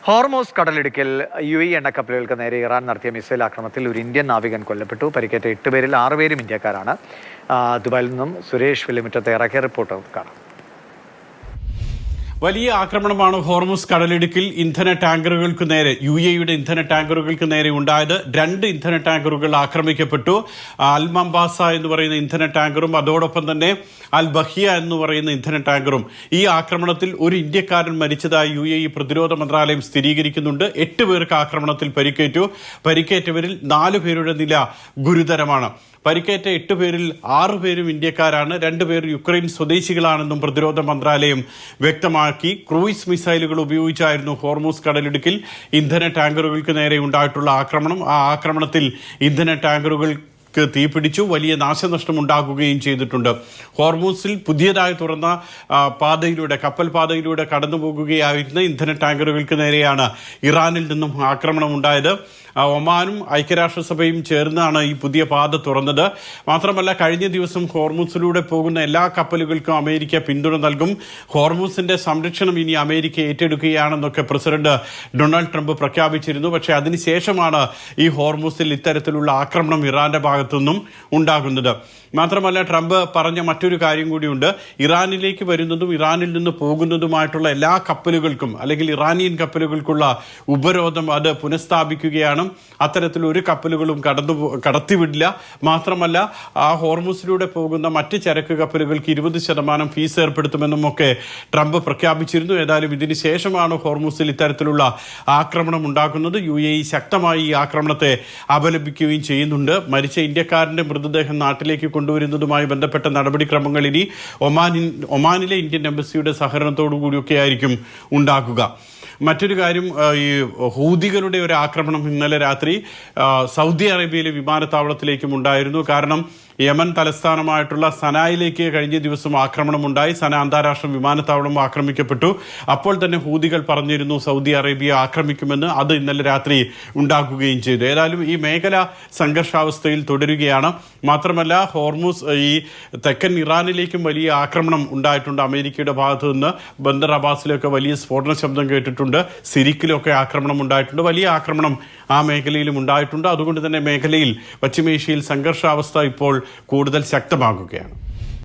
Hormuz കടലിടുക്കിൽ UAE എണ്ണക്കപ്പലുകൾക്ക് നേരെ Iran നടത്തിയ മിസൈൽ ആക്രമണത്തിൽ ഒരു ഇന്ത്യൻ നാവികൻ കൊല്ലപ്പെട്ടു. പരിക്കേറ്റ 8 പേരിൽ 6 പേരും ഇന്ത്യക്കാരാണ്. ദുബായിൽ നിന്നും സുരേഷ് വെല്ലുമുറ്റ തയ്യാറാക്കിയ റിപ്പോർട്ട് കാണാം. വലിയ ആക്രമണമാണ് ഹോർമുസ് കടലിടുക്കിൽ ഇന്ധന ടാങ്കറുകൾക്ക് നേരെ UAEയുടെ ഇന്ധന ടാങ്കറുകൾക്ക് നേരെ ഉണ്ടായത്. 2 ഇന്ധന ടാങ്കറുകൾ ആക്രമിക്കപ്പെട്ടു. അൽ മംബാസ എന്ന് പറയുന്ന ഇന്ധന ടാങ്കറും അതോടൊപ്പം തന്നെ അൽ ബഹിയ എന്ന് പറയുന്ന ഇന്ധന ടാങ്കറും. ഈ ആക്രമണത്തിൽ ഒരു ഇന്ത്യക്കാരൻ മരിച്ചതായി UAE പ്രതിരോധ മന്ത്രാലയം സ്ഥിരീകരിക്കുന്നുണ്ട്. 8 പേർക്ക് ആക്രമണത്തിൽ പരിക്കേറ്റു. പരിക്കേറ്റവരിൽ 4 പേരുടെ നില ഗുരുതരമാണ്. പരിക്കേറ്റ 8 പേരിൽ 6 പേരും ഇന്ത്യക്കാരാണ്. 2 പേർ യുക്രൈൻ സ്വദേശികളാണെന്നും പ്രതിരോധ മന്ത്രാലയം വ്യക്തമാക്കി. ക്രൂയിസ് മിസൈലുകൾ ഉപയോഗിച്ചായിരുന്നു ഹോർമൂസ് കടലിടുക്കിൽ ഇന്ധന ടാങ്കറുകൾക്ക് നേരെ ഉണ്ടായിട്ടുള്ള ആക്രമണം. ആ ആക്രമണത്തിൽ ഇന്ധന ടാങ്കറുകൾ തീപിടിച്ചു. വലിയ നാശനഷ്ടം ഉണ്ടാക്കുകയും ചെയ്തിട്ടുണ്ട്. ഹോർമൂസിൽ പുതിയതായി തുറന്ന പാതയിലൂടെ കപ്പൽ പാതയിലൂടെ കടന്നു പോകുകയായിരുന്ന ഇന്ധന ടാങ്കറുകൾക്ക് നേരെയാണ് ഇറാനിൽ നിന്നും ആക്രമണം ഉണ്ടായത്. ഒമാനും ഐക്യരാഷ്ട്രസഭയും ചേർന്നാണ് ഈ പുതിയ പാത തുറന്നത്. മാത്രമല്ല, കഴിഞ്ഞ ദിവസം ഹോർമൂസിലൂടെ പോകുന്ന എല്ലാ കപ്പലുകൾക്കും അമേരിക്ക പിന്തുണ നൽകും. ഹോർമൂസിന്റെ സംരക്ഷണം ഇനി അമേരിക്ക ഏറ്റെടുക്കുകയാണെന്നൊക്കെ പ്രസിഡന്റ് ഡൊണാൾഡ് ട്രംപ് പ്രഖ്യാപിച്ചിരുന്നു. പക്ഷേ അതിനുശേഷമാണ് ഈ ഹോർമൂസിൽ ഇത്തരത്തിലുള്ള ആക്രമണം ഇറാന്റെ ഭാഗത്തുനിന്നും ഉണ്ടാകുന്നത്. മാത്രമല്ല, ട്രംപ് പറഞ്ഞ മറ്റൊരു കാര്യം കൂടിയുണ്ട്. ഇറാനിലേക്ക് വരുന്നതും ഇറാനിൽ നിന്ന് പോകുന്നതുമായിട്ടുള്ള എല്ലാ കപ്പലുകൾക്കും അല്ലെങ്കിൽ ഇറാനിയൻ കപ്പലുകൾക്കുള്ള ഉപരോധം അത് പുനഃസ്ഥാപിക്കുകയാണ്. അത്തരത്തിൽ ഒരു കപ്പലുകളും കടത്തിവിടില്ല. മാത്രമല്ല, ആ ഹോർമുസിലൂടെ പോകുന്ന മറ്റ് ചരക്ക് കപ്പലുകൾക്ക് 20% ഫീസ് ഏർപ്പെടുത്തുമെന്നും ഒക്കെ ട്രംപ് പ്രഖ്യാപിച്ചിരുന്നു. ഏതായാലും ഇതിന് ശേഷമാണ് ഹോർമുസിൽ ഇത്തരത്തിലുള്ള ആക്രമണം ഉണ്ടാക്കുന്നത്. UAE ശക്തമായി ഈ ആക്രമണത്തെ അപലപിക്കുകയും ചെയ്യുന്നുണ്ട്. മരിച്ച ഇന്ത്യക്കാരന്റെ മൃതദേഹം നാട്ടിലേക്ക് കൊണ്ടുവരുന്നതുമായി ബന്ധപ്പെട്ട നടപടിക്രമങ്ങൾ ഇനി ഒമാനിലെ ഇന്ത്യൻ എംബസിയുടെ സഹകരണത്തോടു കൂടിയൊക്കെ ആയിരിക്കും ഉണ്ടാക്കുക. മറ്റൊരു കാര്യം, ഈ ഹൂതികളുടെ ഒരു ആക്രമണം ഇന്നലെ രാത്രി സൗദി അറേബ്യയിലെ വിമാനത്താവളത്തിലേക്കും ഉണ്ടായിരുന്നു. കാരണം യമൻ തലസ്ഥാനമായിട്ടുള്ള സനായിലേക്ക് കഴിഞ്ഞ ദിവസം ആക്രമണമുണ്ടായി. സന അന്താരാഷ്ട്ര വിമാനത്താവളം ആക്രമിക്കപ്പെട്ടു. അപ്പോൾ തന്നെ ഹൂതികൾ പറഞ്ഞിരുന്നു സൗദി അറേബ്യ ആക്രമിക്കുമെന്ന്. അത് ഇന്നലെ രാത്രി ഉണ്ടാക്കുകയും ചെയ്തു. ഏതായാലും ഈ മേഖല സംഘർഷാവസ്ഥയിൽ തുടരുകയാണ്. മാത്രമല്ല, ഹോർമൂസ് ഈ തെക്കൻ ഇറാനിലേക്കും വലിയ ആക്രമണം ഉണ്ടായിട്ടുണ്ട്. അമേരിക്കയുടെ ഭാഗത്തു നിന്ന് ബന്ദർ അബ്ബാസിലൊക്കെ വലിയ സ്ഫോടന ശബ്ദം കേട്ടിട്ടുണ്ട്. സിരിക്കിലൊക്കെ ആക്രമണം ഉണ്ടായിട്ടുണ്ട്. വലിയ ആക്രമണം ആ മേഖലയിലും ഉണ്ടായിട്ടുണ്ട്. അതുകൊണ്ട് തന്നെ മേഖലയിൽ പശ്ചിമേഷ്യയിൽ സംഘർഷാവസ്ഥ ഇപ്പോൾ കൂടുതൽ ശക്തമാകുകയാണ്.